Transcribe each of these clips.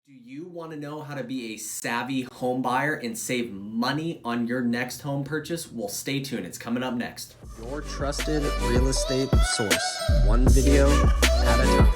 Do you want to know how to be a savvy home buyer and save money on your next home purchase? Well, stay tuned. It's coming up next. Your trusted real estate source, one video at a time.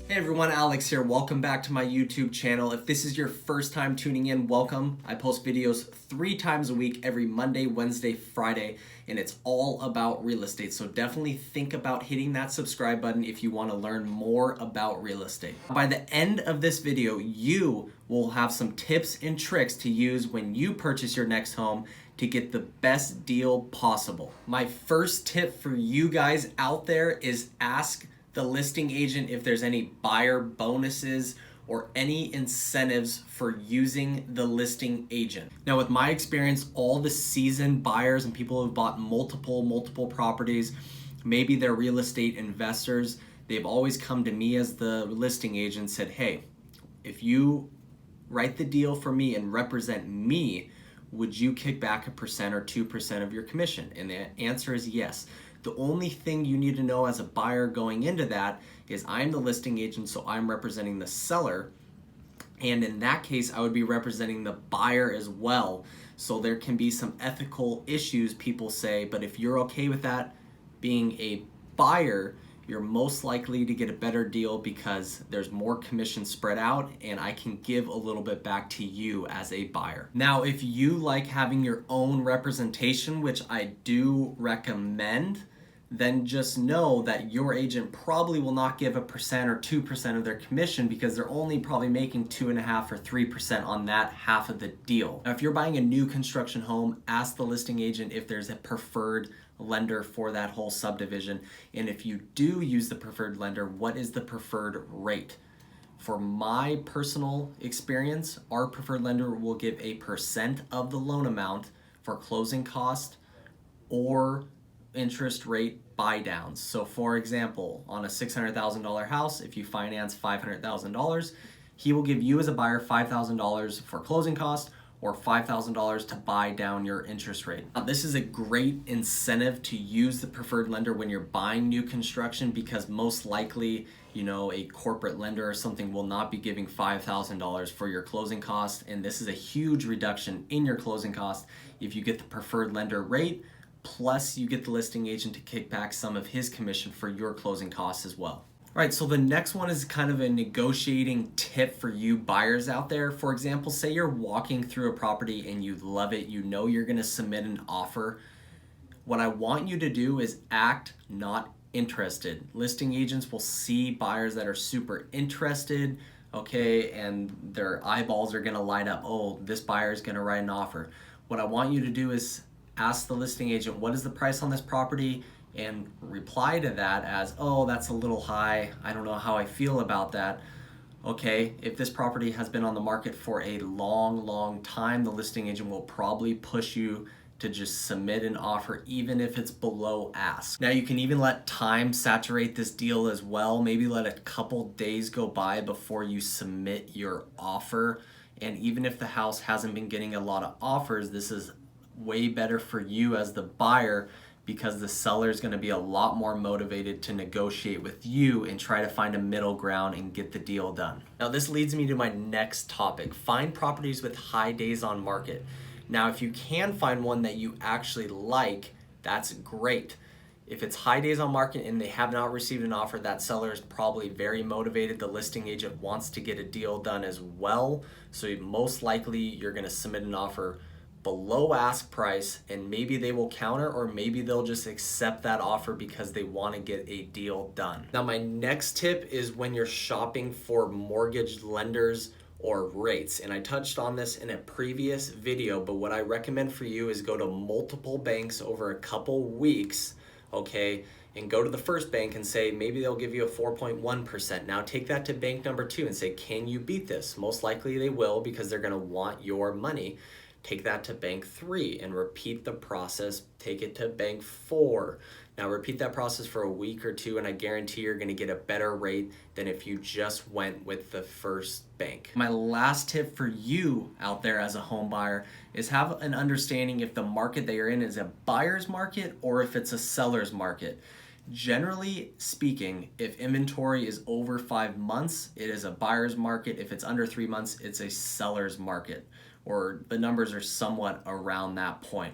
Hey everyone, Alex here. Welcome back to my YouTube channel. If this is your first time tuning in, welcome. I post videos 3 times a week, every Monday, Wednesday, Friday, and it's all about real estate. So definitely think about hitting that subscribe button if you want to learn more about real estate. By the end of this video, you will have some tips and tricks to use when you purchase your next home to get the best deal possible. My first tip for you guys out there is ask the listing agent if there's any buyer bonuses or any incentives for using the listing agent. Now, with my experience, all the seasoned buyers and people who've bought multiple properties, maybe they're real estate investors, they've always come to me as the listing agent and said, hey, if you write the deal for me and represent me, would you kick back 1% or 2% of your commission? And the answer is yes. The only thing you need to know as a buyer going into that is I'm the listing agent, so I'm representing the seller. And in that case, I would be representing the buyer as well. So there can be some ethical issues, people say, but if you're okay with that being a buyer, you're most likely to get a better deal because there's more commission spread out and I can give a little bit back to you as a buyer. Now, if you like having your own representation, which I do recommend, then just know that your agent probably will not give 1% or 2% of their commission because they're only probably making 2.5% or 3% on that half of the deal. Now, if you're buying a new construction home, ask the listing agent if there's a preferred lender for that whole subdivision. And if you do use the preferred lender, what is the preferred rate? For my personal experience, our preferred lender will give 1% of the loan amount for closing cost or interest rate buy downs. So for example, on a $600,000 house, if you finance $500,000, he will give you as a buyer $5,000 for closing cost or $5,000 to buy down your interest rate. Now, this is a great incentive to use the preferred lender when you're buying new construction because most likely, a corporate lender or something will not be giving $5,000 for your closing cost. And this is a huge reduction in your closing cost if you get the preferred lender rate. Plus, you get the listing agent to kick back some of his commission for your closing costs as well. All right, so the next one is kind of a negotiating tip for you buyers out there. For example, say you're walking through a property and you love it, you know you're gonna submit an offer. What I want you to do is act not interested. Listing agents will see buyers that are super interested, okay, and their eyeballs are gonna light up. Oh, this buyer is gonna write an offer. What I want you to do is ask the listing agent, what is the price on this property? And reply to that as, oh, that's a little high. I don't know how I feel about that. Okay, if this property has been on the market for a long time, the listing agent will probably push you to just submit an offer even if it's below ask. Now you can even let time saturate this deal as well. Maybe let a couple days go by before you submit your offer. And even if the house hasn't been getting a lot of offers, this is way better for you as the buyer because the seller is going to be a lot more motivated to negotiate with you and try to find a middle ground and get the deal done. Now this leads me to my next topic. Find properties with high days on market. Now if you can find one that you actually like, that's great. If it's high days on market and they have not received an offer, that seller is probably very motivated. The listing agent wants to get a deal done as well. So most likely you're going to submit an offer below ask price and maybe they will counter or maybe they'll just accept that offer because they want to get a deal done. Now my next tip is when you're shopping for mortgage lenders or rates, and I touched on this in a previous video, but what I recommend for you is go to multiple banks over a couple weeks, okay, and go to the first bank and say maybe they'll give you a 4.1%. Now take that to bank number 2 and say, can you beat this? Most likely they will because they're going to want your money. Take that to bank 3 and repeat the process. Take it to bank 4. Now repeat that process for a week or 2 and I guarantee you're going to get a better rate than if you just went with the first bank. My last tip for you out there as a home buyer is have an understanding if the market that you're in is a buyer's market or if it's a seller's market. Generally speaking, if inventory is over 5 months, it is a buyer's market. If it's under 3 months, it's a seller's market, or the numbers are somewhat around that point.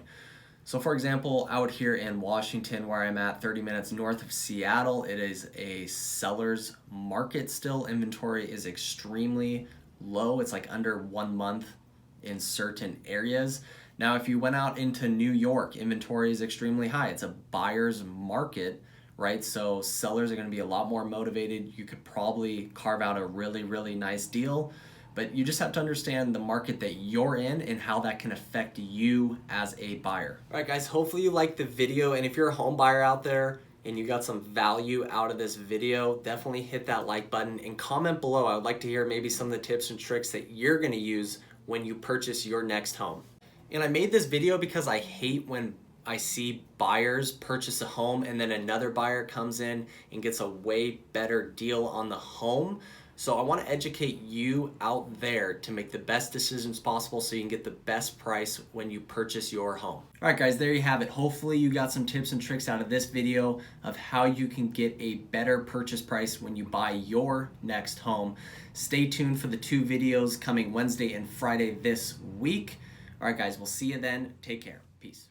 So for example, out here in Washington, where I'm at, 30 minutes north of Seattle, it is a seller's market still. Inventory is extremely low. It's like under 1 month in certain areas. Now, if you went out into New York, inventory is extremely high. It's a buyer's market, right? So sellers are going to be a lot more motivated. You could probably carve out a really, really nice deal, but you just have to understand the market that you're in and how that can affect you as a buyer. All right, guys, hopefully you liked the video. And if you're a home buyer out there and you got some value out of this video, definitely hit that like button and comment below. I would like to hear maybe some of the tips and tricks that you're going to use when you purchase your next home. And I made this video because I hate when I see buyers purchase a home and then another buyer comes in and gets a way better deal on the home. So I want to educate you out there to make the best decisions possible so you can get the best price when you purchase your home. All right, guys, there you have it. Hopefully you got some tips and tricks out of this video of how you can get a better purchase price when you buy your next home. Stay tuned for the 2 videos coming Wednesday and Friday this week. All right, guys, we'll see you then. Take care. Peace.